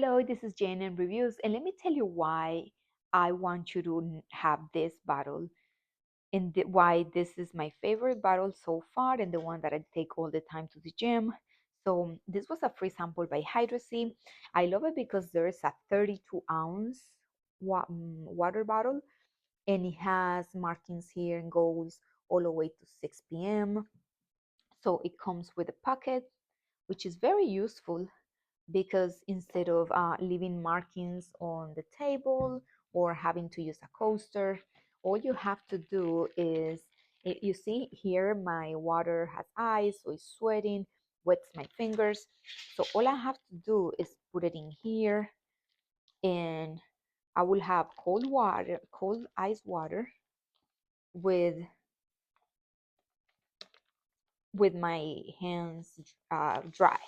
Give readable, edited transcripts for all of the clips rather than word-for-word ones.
Hello, this is Jane and Reviews, and let me tell you why I want you to have this bottle and why this is my favorite bottle so far and the one that I take all the time to the gym. So this was a free sample by Hydracy. I love it because there's a 32-ounce water bottle, and it has markings here and goes all the way to 6 p.m. So it comes with a pocket, which is very useful because instead of leaving markings on the table or having to use a coaster, all you have to do is, you see here my water has ice, so it's sweating, wets my fingers. So all I have to do is put it in here, and I will have cold water, cold ice water with my hands dry.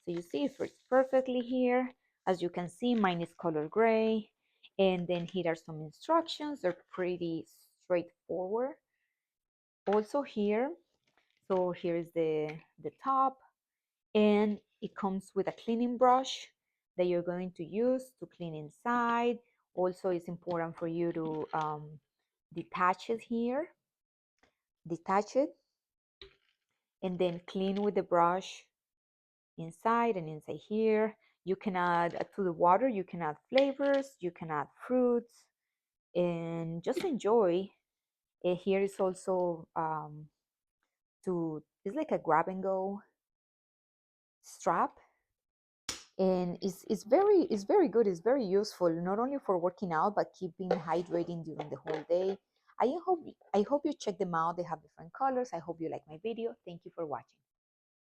So you see it fits perfectly here. As you can see, mine is color gray. And then here are some instructions. They're pretty straightforward. Also here, so here is the top, and it comes with a cleaning brush that you're going to use to clean inside. Also, it's important for you to detach it here, detach it, and then clean with the brush inside and inside here. You can add to the water, you can add flavors, you can add fruits, and just enjoy. Here is also it's like a grab and go strap, and it's very good. It's very useful, not only for working out but keeping hydrating during the whole day. I hope you check them out. They have different colors. I hope you like my video. Thank you for watching.